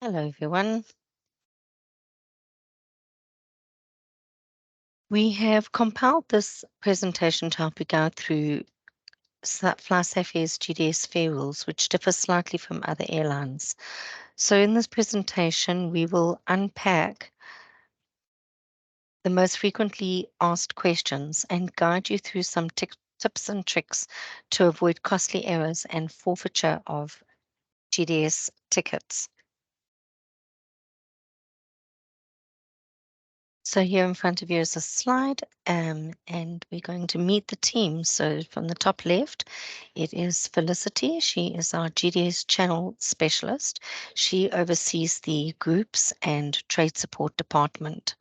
Hello, everyone. We have compiled this presentation to help you go through FlySafair's GDS fare rules, which differ slightly from other airlines. So in this presentation, we will unpack the most frequently asked questions and guide you through some tips and tricks to avoid costly errors and forfeiture of GDS tickets. So here in front of you is a slide, and we're going to meet the team. So from the top left, it is Felicity. She is our GDS channel specialist. She oversees the groups and trade support department.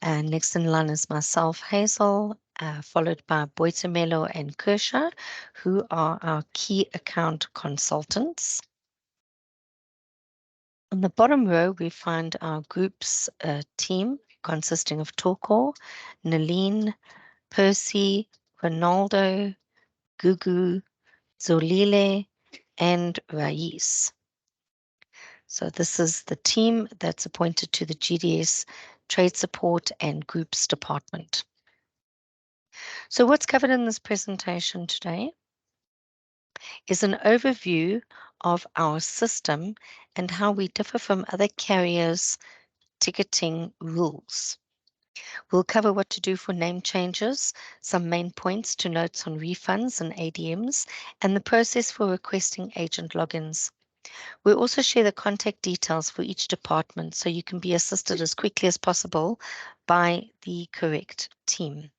And next in line is myself, Hazel, followed by Boitemelo and Kersha, who are our key account consultants. On the bottom row, we find our groups team consisting of Toko, Naline, Percy, Ronaldo, Gugu, Zolile, and Rais. So this is the team that's appointed to the GDS Trade Support and Groups Department. So what's covered in this presentation today is an overview of our system and how we differ from other carriers' ticketing rules. We'll cover what to do for name changes, some main points to notes on refunds and ADMs, and the process for requesting agent logins. We'll also share the contact details for each department so you can be assisted as quickly as possible by the correct team.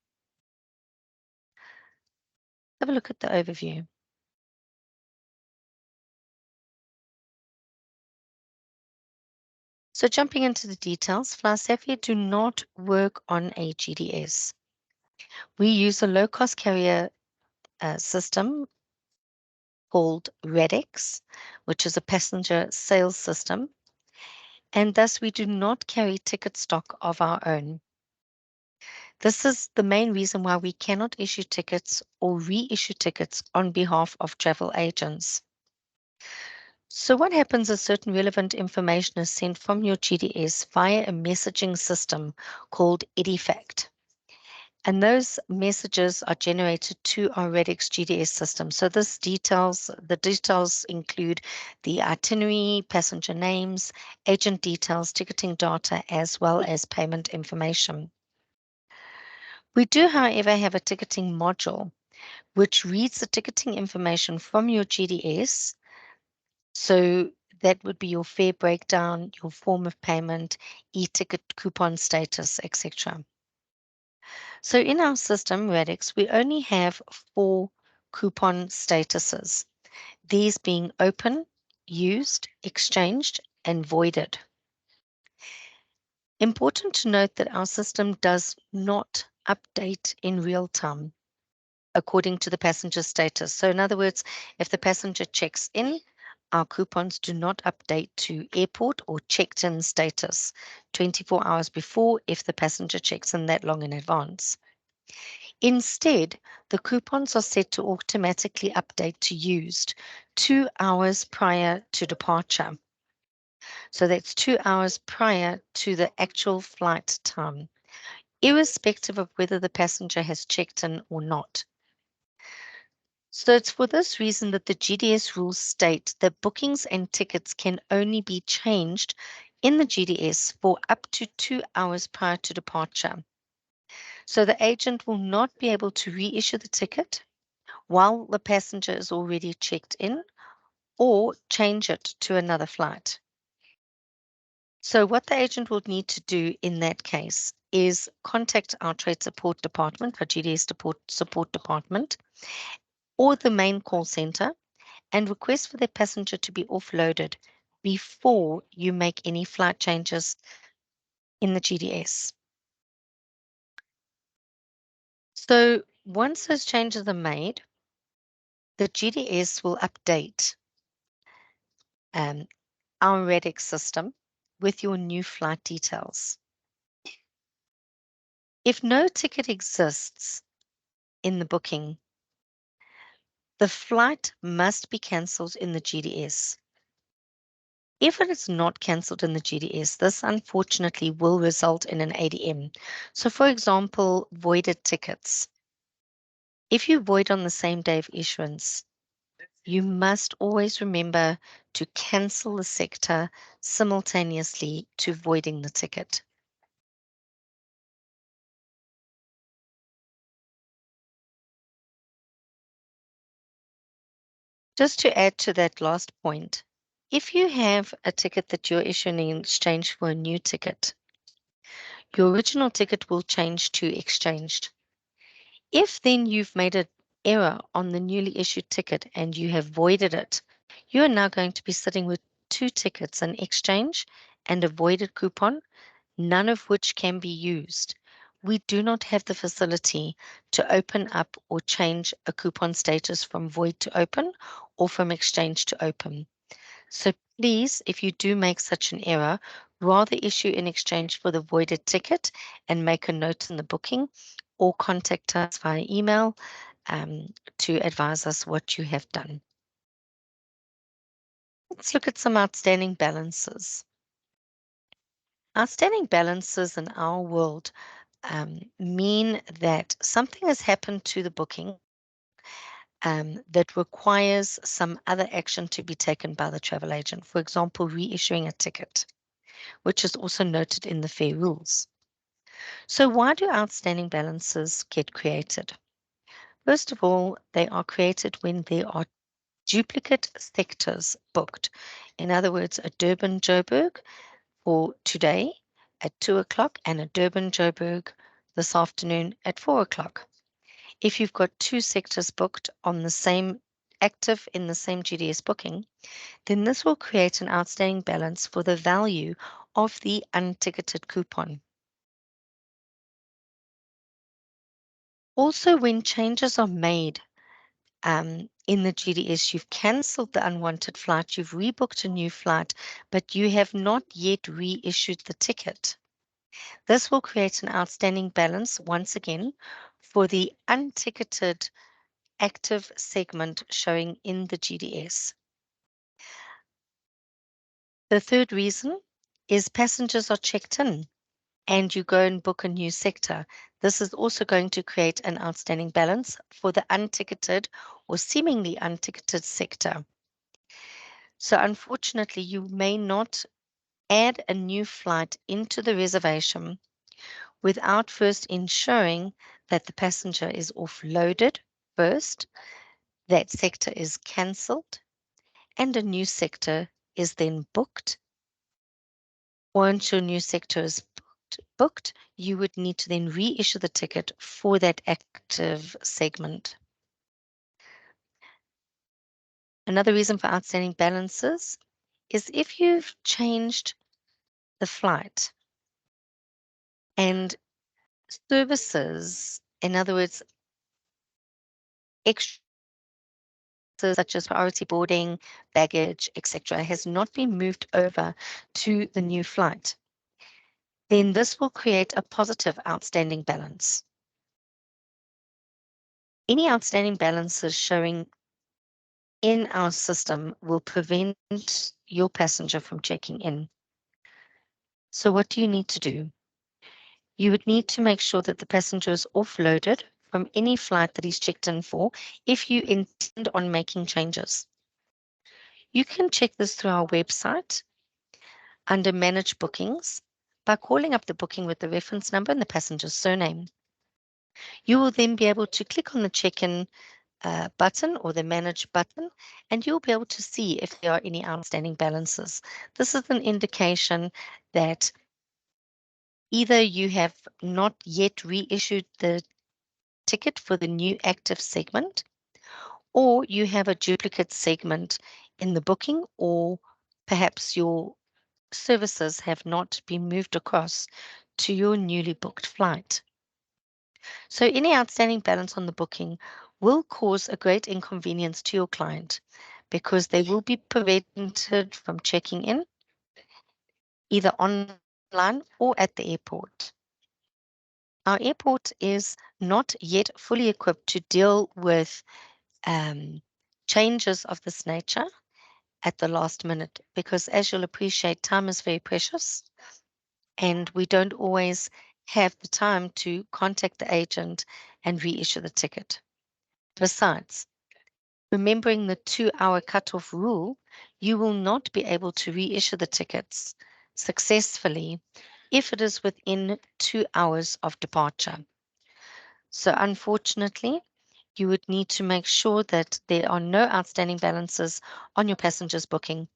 Have a look at the overview. So jumping into the details, FlySafair do not work on a GDS. We use a low-cost carrier system called Redex, which is a passenger sales system, and thus we do not carry ticket stock of our own. This is the main reason why we cannot issue tickets or reissue tickets on behalf of travel agents. So what happens is certain relevant information is sent from your GDS via a messaging system called Edifact. And those messages are generated to our Redex GDS system. So the details include the itinerary, passenger names, agent details, ticketing data, as well as payment information. We do, however, have a ticketing module which reads the ticketing information from your GDS. So that would be your fare breakdown, your form of payment, e-ticket coupon status, etc. So in our system, Radix, we only have 4 coupon statuses, these being open, used, exchanged, and voided. Important to note that our system does not update in real time according to the passenger status. So in other words, if the passenger checks in, our coupons do not update to airport or checked in status 24 hours before if the passenger checks in that long in advance. Instead, the coupons are set to automatically update to used 2 hours prior to departure. So that's 2 hours prior to the actual flight time, irrespective of whether the passenger has checked in or not. So it's for this reason that the GDS rules state that bookings and tickets can only be changed in the GDS for up to 2 hours prior to departure. So the agent will not be able to reissue the ticket while the passenger is already checked in or change it to another flight. So what the agent will need to do in that case is contact our trade support department, our GDS support department, or the main call center and request for their passenger to be offloaded before you make any flight changes in the GDS. So once those changes are made, the GDS will update our Redex system with your new flight details. If no ticket exists in the booking, the flight must be cancelled in the GDS. If it is not cancelled in the GDS, this unfortunately will result in an ADM. So for example, voided tickets. If you void on the same day of issuance, you must always remember to cancel the sector simultaneously to voiding the ticket. Just to add to that last point, if you have a ticket that you're issuing in exchange for a new ticket, your original ticket will change to exchanged. If then you've made an error on the newly issued ticket and you have voided it, you are now going to be sitting with two tickets, an exchange and a voided coupon, none of which can be used. We do not have the facility to open up or change a coupon status from void to open or from exchange to open. So please, if you do make such an error, rather issue in exchange for the voided ticket and make a note in the booking, or contact us via email to advise us what you have done. Let's look at some outstanding balances. Outstanding balances in our world mean that something has happened to the booking that requires some other action to be taken by the travel agent. For example, reissuing a ticket, which is also noted in the FAIR rules. So why do outstanding balances get created? First of all, they are created when there are duplicate sectors booked. In other words, a Durban-Joburg for today at 2 o'clock and a Durban-Joburg this afternoon at 4 o'clock. If you've got two sectors booked on the same active in the same GDS booking, then this will create an outstanding balance for the value of the unticketed coupon. Also, when changes are made in the GDS, you've cancelled the unwanted flight, you've rebooked a new flight, but you have not yet reissued the ticket. This will create an outstanding balance once again for the unticketed active segment showing in the GDS. The third reason is passengers are checked in and you go and book a new sector. This is also going to create an outstanding balance for the unticketed or seemingly unticketed sector. So unfortunately, you may not add a new flight into the reservation without first ensuring that the passenger is offloaded first, that sector is cancelled, and a new sector is then booked. Once your new sector is booked, you would need to then reissue the ticket for that active segment. Another reason for outstanding balances is if you've changed the flight and services, in other words, extra such as priority boarding, baggage, etc., has not been moved over to the new flight, then this will create a positive outstanding balance. Any outstanding balances showing in our system will prevent your passenger from checking in. So what do you need to do? You would need to make sure that the passenger is offloaded from any flight that he's checked in for if you intend on making changes. You can check this through our website under Manage Bookings by calling up the booking with the reference number and the passenger's surname. You will then be able to click on the check-in button or the Manage button, and you'll be able to see if there are any outstanding balances. This is an indication that either you have not yet reissued the ticket for the new active segment, or you have a duplicate segment in the booking, or perhaps your services have not been moved across to your newly booked flight. So any outstanding balance on the booking will cause a great inconvenience to your client because they will be prevented from checking in either online or at the airport. Our airport is not yet fully equipped to deal with changes of this nature, at the last minute, because as you'll appreciate, time is very precious and we don't always have the time to contact the agent and reissue the ticket. Besides, remembering the 2-hour cutoff rule, you will not be able to reissue the tickets successfully if it is within 2 hours of departure. So unfortunately, you would need to make sure that there are no outstanding balances on your passenger's booking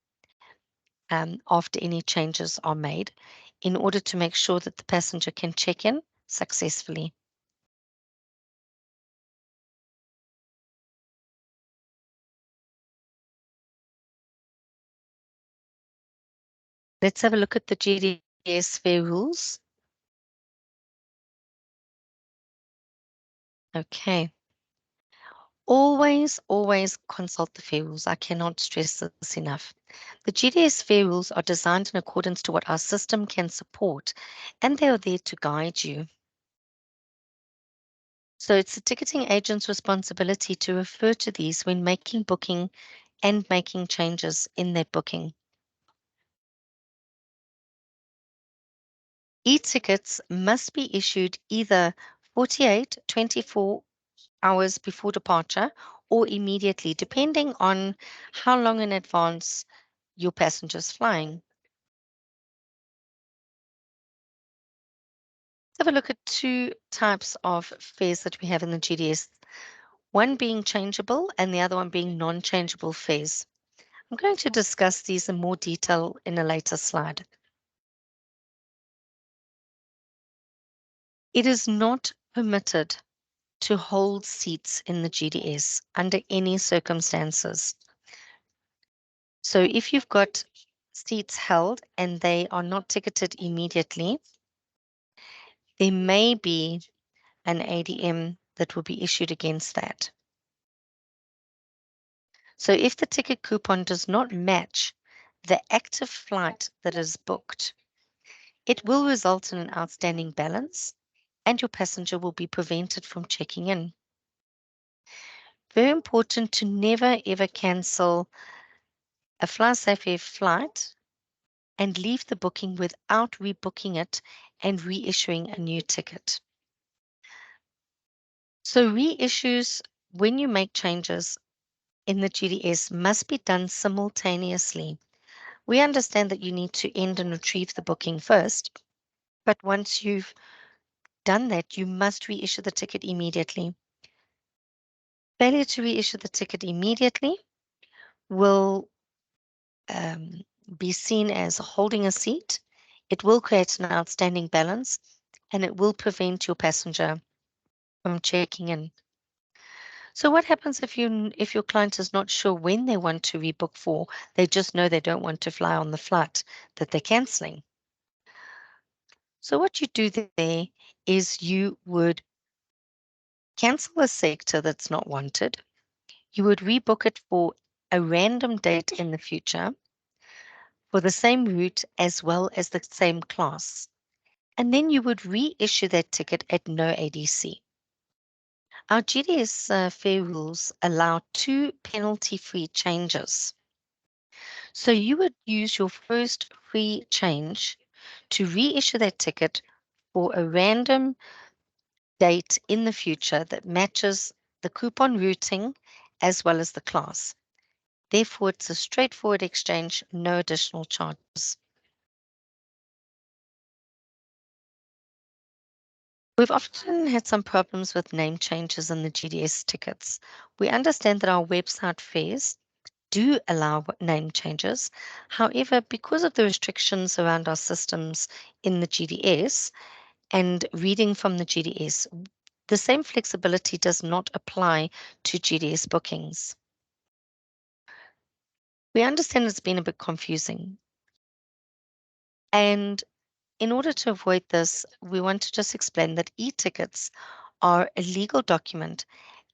after any changes are made in order to make sure that the passenger can check in successfully. Let's have a look at the GDS fare rules. Okay. Always consult the fare rules. I cannot stress this enough. The GDS fare rules are designed in accordance to what our system can support, and they are there to guide you. So it's the ticketing agent's responsibility to refer to these when making booking and making changes in their booking. E-tickets must be issued either 48, 24 hours before departure or immediately, depending on how long in advance your passenger's flying. Let's have a look at two types of fares that we have in the GDS, one being changeable and the other one being non-changeable fares. I'm going to discuss these in more detail in a later slide. It is not permitted to hold seats in the GDS under any circumstances. So if you've got seats held and they are not ticketed immediately, there may be an ADM that will be issued against that. So if the ticket coupon does not match the active flight that is booked, it will result in an outstanding balance and your passenger will be prevented from checking in. Very important to never ever cancel a FlySafair flight and leave the booking without rebooking it and reissuing a new ticket. So reissues, when you make changes in the GDS, must be done simultaneously. We understand that you need to end and retrieve the booking first, but once you've done that, you must reissue the ticket immediately. Failure to reissue the ticket immediately will be seen as holding a seat. It will create an outstanding balance and it will prevent your passenger from checking in. So what happens if your client is not sure when they want to rebook for? They just know they don't want to fly on the flight that they're canceling. So what you do there is you would cancel a sector that's not wanted. You would rebook it for a random date in the future for the same route as well as the same class. And then you would reissue that ticket at no ADC. Our GDS fare rules allow 2 penalty-free changes. So you would use your first free change to reissue that ticket for a random date in the future that matches the coupon routing as well as the class. Therefore, it's a straightforward exchange, no additional charges. We've often had some problems with name changes in the GDS tickets. We understand that our website fares do allow name changes. However, because of the restrictions around our systems in the GDS and reading from the GDS, the same flexibility does not apply to GDS bookings. We understand it's been a bit confusing. And in order to avoid this, we want to just explain that e-tickets are a legal document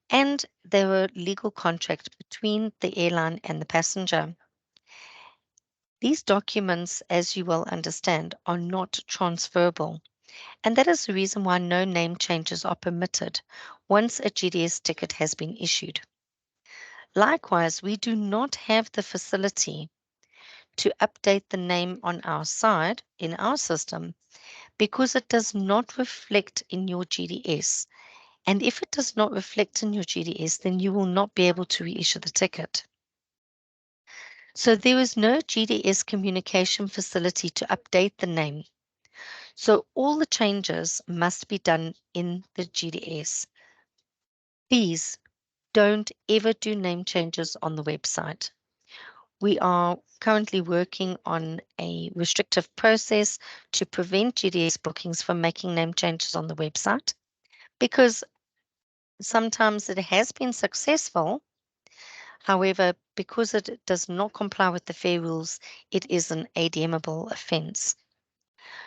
and they're a legal contract between the airline and the passenger. These documents, as you will understand, are not transferable. And that is the reason why no name changes are permitted once a GDS ticket has been issued. Likewise, we do not have the facility to update the name on our side in our system because it does not reflect in your GDS. And if it does not reflect in your GDS, then you will not be able to reissue the ticket. So there is no GDS communication facility to update the name. So all the changes must be done in the GDS. Please don't ever do name changes on the website. We are currently working on a restrictive process to prevent GDS bookings from making name changes on the website because sometimes it has been successful. However, because it does not comply with the FAIR rules, it is an ADMable offence.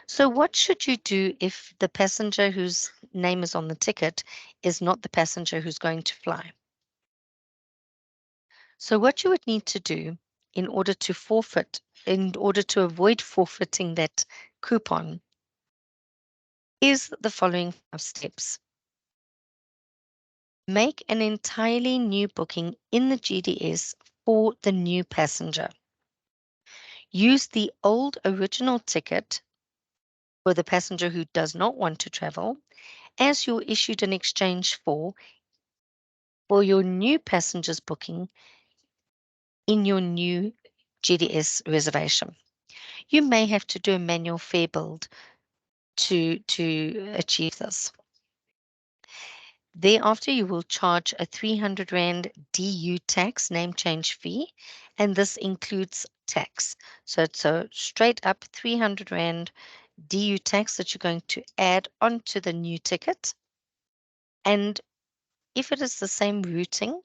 So what should you do if the passenger whose name is on the ticket is not the passenger who's going to fly? So what you would need to do in order to avoid forfeiting that coupon is the following 5 steps. Make an entirely new booking in the GDS for the new passenger. Use the old original ticket for the passenger who does not want to travel as you're issued an exchange for your new passenger's booking in your new GDS reservation. You may have to do a manual fare build to achieve this. Thereafter, you will charge a 300 Rand DU tax name change fee, and this includes tax. So it's a straight up 300 Rand DU tax that you're going to add onto the new ticket. And if it is the same routing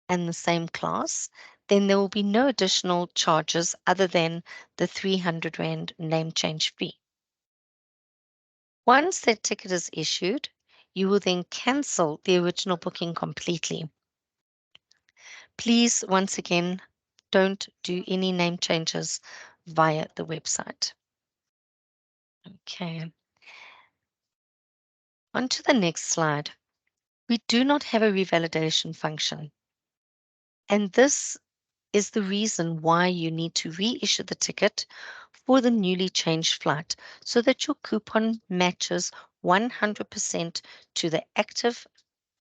and the same class, then there will be no additional charges other than the 300 Rand name change fee. Once that ticket is issued, you will then cancel the original booking completely. Please, once again, don't do any name changes via the website. Okay. On to the next slide. We do not have a revalidation function. And this is the reason why you need to reissue the ticket for the newly changed flight so that your coupon matches 100% to the active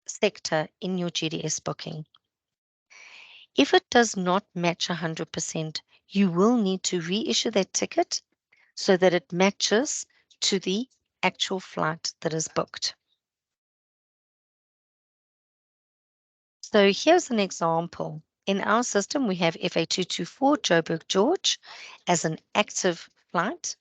sector in your GDS booking. If it does not match 100%, you will need to reissue that ticket so that it matches to the actual flight that is booked. So here's an example. In our system, we have FA224 Joburg George as an active flight,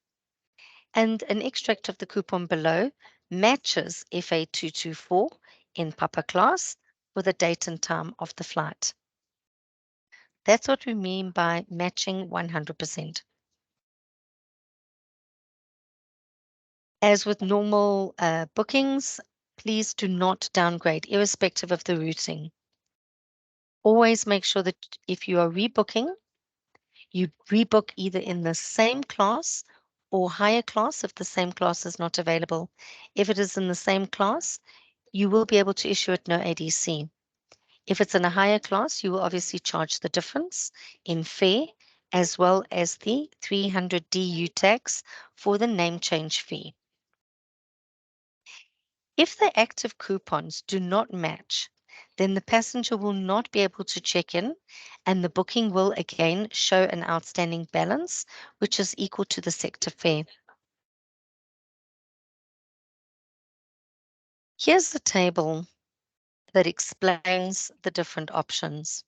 and an extract of the coupon below matches FA224 in Papa class for the date and time of the flight. That's what we mean by matching 100%. As with normal bookings, please do not downgrade, irrespective of the routing. Always make sure that if you are rebooking, you rebook either in the same class or higher class if the same class is not available. If it is in the same class, you will be able to issue it no ADC. If it's in a higher class, you will obviously charge the difference in fare as well as the 300 DU tax for the name change fee. If the active coupons do not match, then the passenger will not be able to check in and the booking will again show an outstanding balance, which is equal to the sector fare. Here's the table that explains the different options.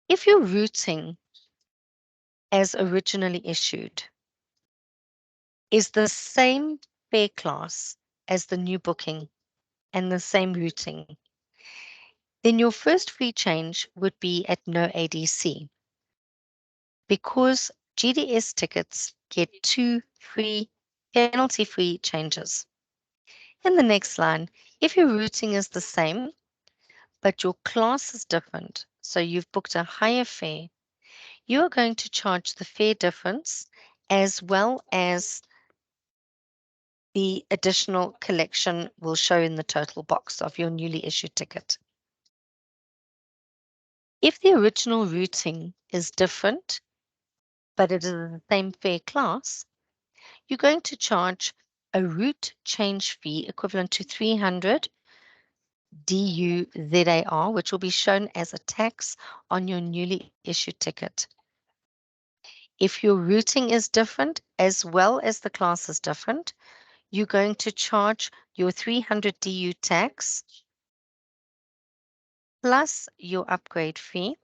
If your routing as originally issued is the same fare class as the new booking and the same routing, then your first free change would be at no ADC. Because GDS tickets get 2 free, penalty-free changes. In the next line, if your routing is the same, but your class is different, so you've booked a higher fare, you are going to charge the fare difference as well as the additional collection will show in the total box of your newly issued ticket. If the original routing is different, but it is the same fare class, you're going to charge a route change fee equivalent to 300 DUZAR, which will be shown as a tax on your newly issued ticket. If your routing is different as well as the class is different, you're going to charge your 300 DU tax plus your upgrade fee.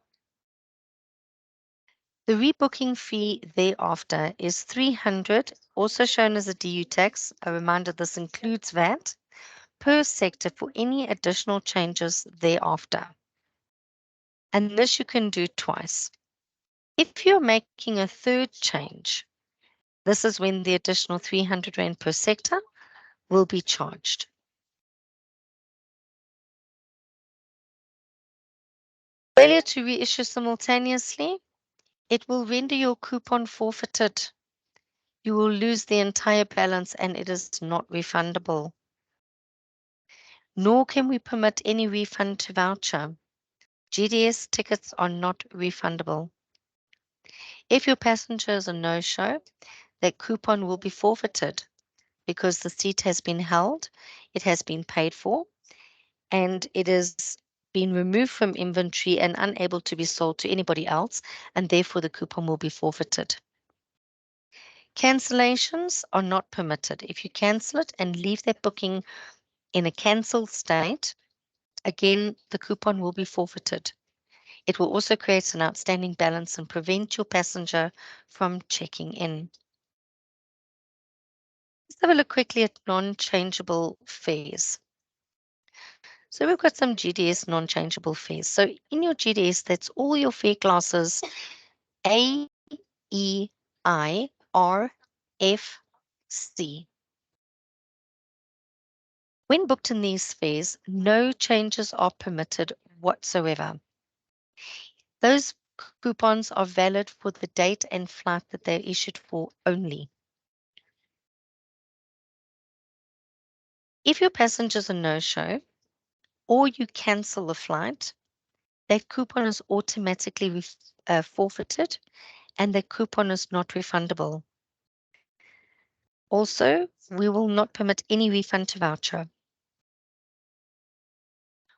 The rebooking fee thereafter is 300, also shown as a DU tax. A reminder, this includes VAT per sector for any additional changes thereafter. And this you can do twice. If you're making a third change, this is when the additional 300 Rand per sector will be charged. Failure to reissue simultaneously, it will render your coupon forfeited. You will lose the entire balance and it is not refundable. Nor can we permit any refund to voucher. GDS tickets are not refundable. If your passenger is a no-show, that coupon will be forfeited because the seat has been held, it has been paid for, and it has been removed from inventory and unable to be sold to anybody else, and therefore the coupon will be forfeited. Cancellations are not permitted. If you cancel it and leave that booking in a cancelled state, again, the coupon will be forfeited. It will also create an outstanding balance and prevent your passenger from checking in. Let's have a look quickly at non-changeable fares. So we've got some GDS non-changeable fares. So in your GDS, that's all your fare classes A, E, I, R, F, C. When booked in these fares, no changes are permitted whatsoever. Those coupons are valid for the date and flight that they're issued for only. If your passenger's a no-show or you cancel the flight, that coupon is automatically forfeited and the coupon is not refundable. Also, we will not permit any refund to voucher.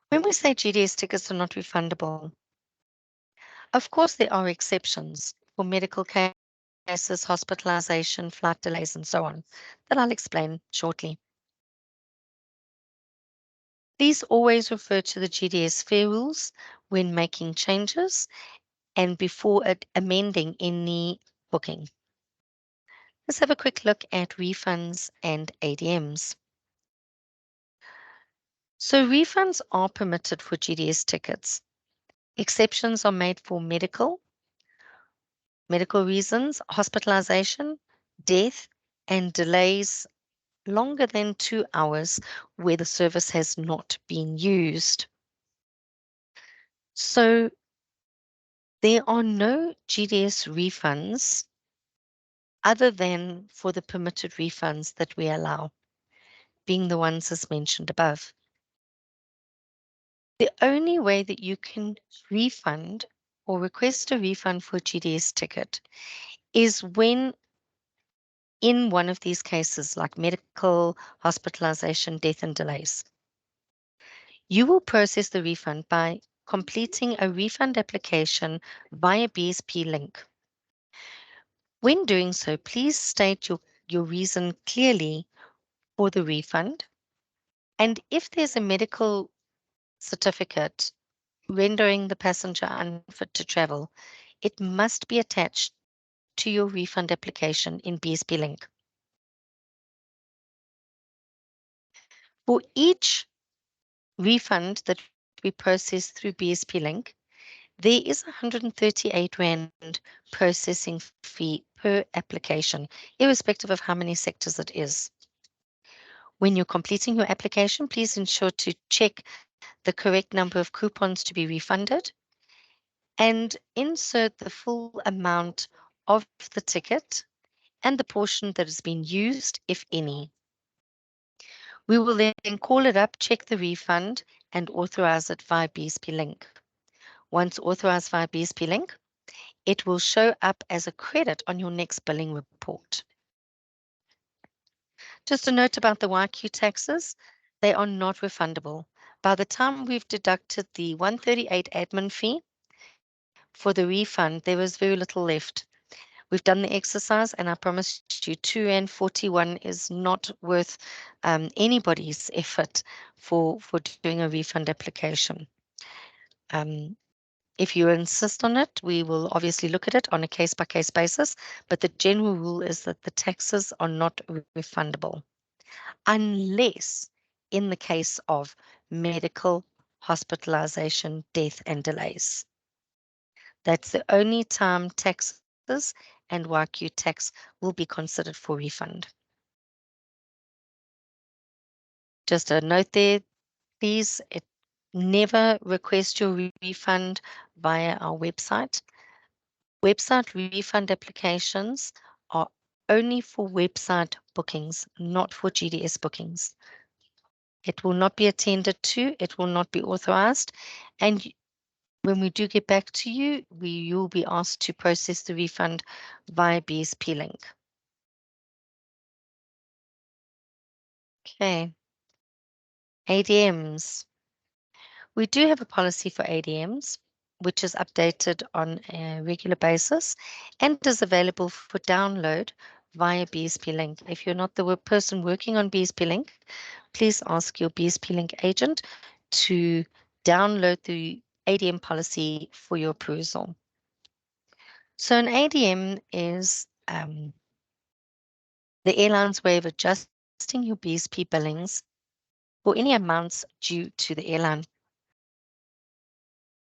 When we say GDS tickets are not refundable, of course there are exceptions for medical cases, hospitalization, flight delays, and so on, that I'll explain shortly. Please always refer to the GDS fare rules when making changes and before amending any booking. Let's have a quick look at refunds and ADMs. So refunds are permitted for GDS tickets. Exceptions are made for medical reasons, hospitalization, death, and delays longer than 2 hours where the service has not been used. So there are no GDS refunds other than for the permitted refunds that we allow, being the ones as mentioned above. The only way that you can refund or request a refund for a GDS ticket is when in one of these cases, like medical, hospitalization, death, and delays. You will process the refund by completing a refund application via BSP link. When doing so, please state your reason clearly for the refund. And if there's a medical certificate rendering the passenger unfit to travel, it must be attached to your refund application in BSP link. For each refund that we process through BSP link, there is 138 Rand processing fee per application, irrespective of how many sectors it is. When you're completing your application, please ensure to check the correct number of coupons to be refunded and insert the full amount of the ticket and the portion that has been used, if any. We will then call it up, check the refund, and authorize it via BSP link. Once authorized via BSP link, it will show up as a credit on your next billing report. Just a note about the YQ taxes, they are not refundable. By the time we've deducted the 138 admin fee for the refund, there was very little left. We've done the exercise, and I promise you, R2.41 is not worth anybody's effort for doing a refund application. If you insist on it, we will obviously look at it on a case-by-case basis, but the general rule is that the taxes are not refundable unless in the case of medical, hospitalization, death, and delays. That's the only time taxes and YQ tax will be considered for refund. Just a note there, please, never request your refund via our website. Website refund applications are only for website bookings, not for GDS bookings. It will not be attended to, it will not be authorized, and when we do get back to you, you'll be asked to process the refund via BSP link. Okay. ADMs. We do have a policy for ADMs, which is updated on a regular basis and is available for download via BSP link. If you're not the person working on BSP link, please ask your BSP link agent to download the ADM policy for your perusal. So an ADM is the airline's way of adjusting your BSP billings for any amounts due to the airline.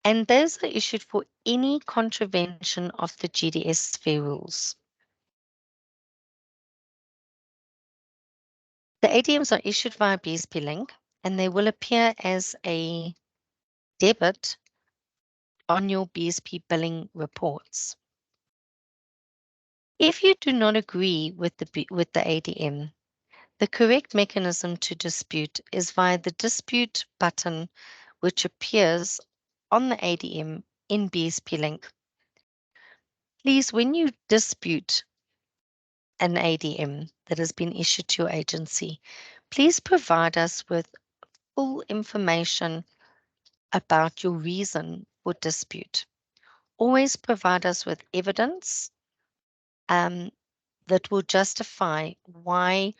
And those are issued for any contravention of the GDS fare rules. The ADMs are issued via BSP link, and they will appear as a debit on your BSP billing reports. If you do not agree with the ADM, the correct mechanism to dispute is via the dispute button, which appears on the ADM in BSP link. Please, when you dispute an ADM that has been issued to your agency, please provide us with full information about your reason for dispute. Always provide us with evidence that will justify why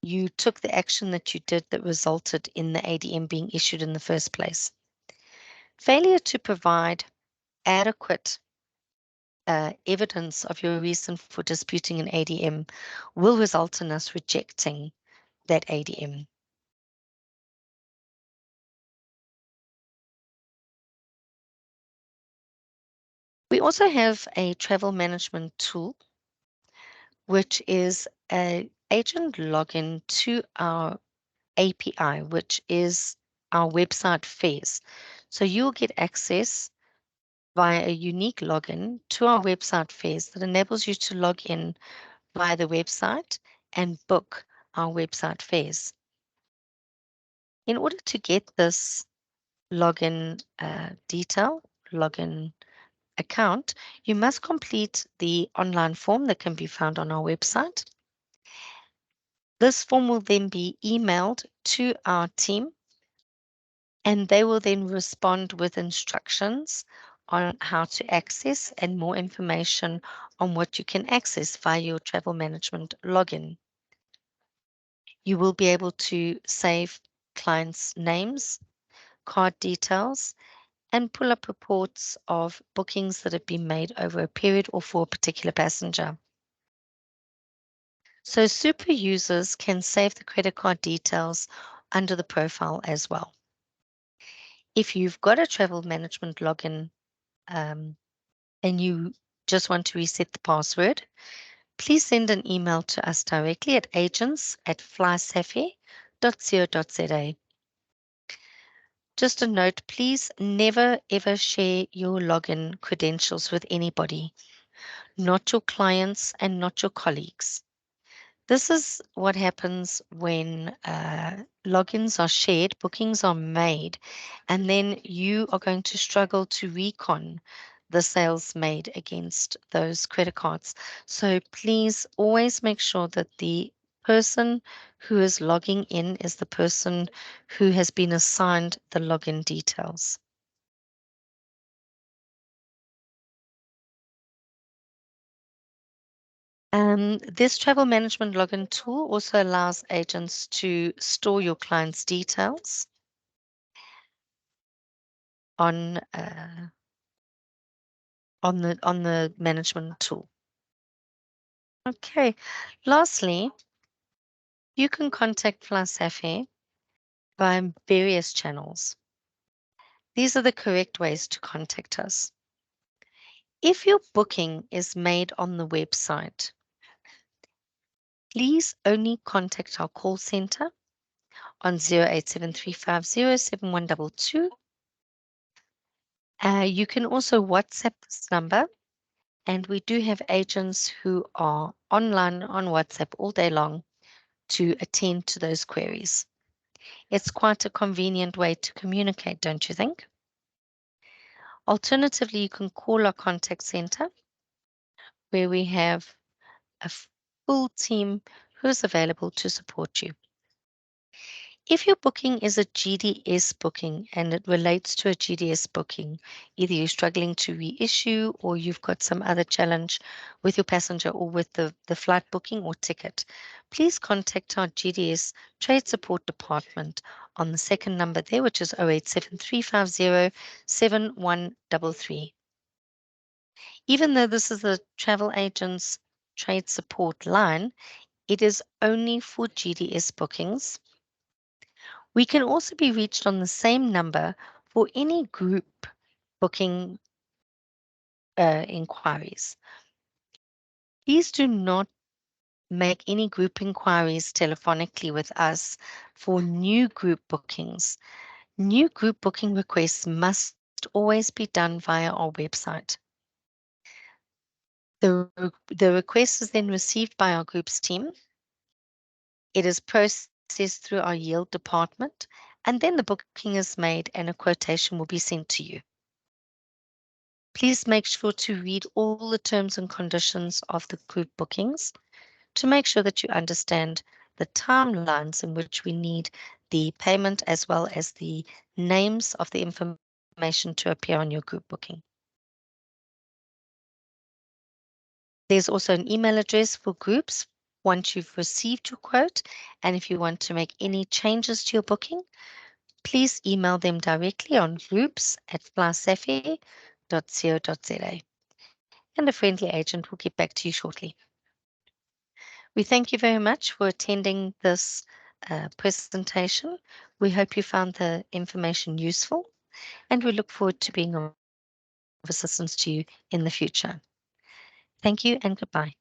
you took the action that you did that resulted in the ADM being issued in the first place. Failure to provide adequate evidence of your reason for disputing an ADM will result in us rejecting that ADM. We also have a travel management tool, which is an agent login to our API, which is our website fares. So you'll get access via a unique login to our website fares that enables you to log in via the website and book our website fares. In order to get this login login account, you must complete the online form that can be found on our website. This form will then be emailed to our team, and they will then respond with instructions on how to access and more information on what you can access via your travel management login. You will be able to save clients' names, card details, and pull up reports of bookings that have been made over a period or for a particular passenger. So super users can save the credit card details under the profile as well. If you've got a travel management login and you just want to reset the password, please send an email to us directly at agents@flysafair.co.za. Just a note, please never ever share your login credentials with anybody, not your clients and not your colleagues. This is what happens when logins are shared, bookings are made, and then you are going to struggle to recon the sales made against those credit cards. So please always make sure that the person who is logging in is the person who has been assigned the login details. This travel management login tool also allows agents to store your client's details on the management tool. Okay. Lastly, you can contact FlySafair via various channels. These are the correct ways to contact us. If your booking is made on the website, please only contact our call center on 0873507122. You can also WhatsApp this number, and we do have agents who are online on WhatsApp all day long to attend to those queries. It's quite a convenient way to communicate, don't you think? Alternatively, you can call our contact center where we have a full team who's available to support you. If your booking is a GDS booking and it relates to a GDS booking, either you're struggling to reissue or you've got some other challenge with your passenger or with the flight booking or ticket, please contact our GDS Trade Support Department on the second number there, which is 0873507133. Even though this is the travel agent's trade support line, it is only for GDS bookings. We can also be reached on the same number for any group booking inquiries. Please do not make any group inquiries telephonically with us for new group bookings. New group booking requests must always be done via our website. The request is then received by our groups team. It is processed through our yield department, and then the booking is made and a quotation will be sent to you. Please make sure to read all the terms and conditions of the group bookings to make sure that you understand the timelines in which we need the payment as well as the names of the information to appear on your group booking. There's also an email address for groups once you've received your quote, and if you want to make any changes to your booking, please email them directly on groups@flysafair.co.za, and a friendly agent will get back to you shortly. We thank you very much for attending this presentation. We hope you found the information useful, and we look forward to being of assistance to you in the future. Thank you and goodbye.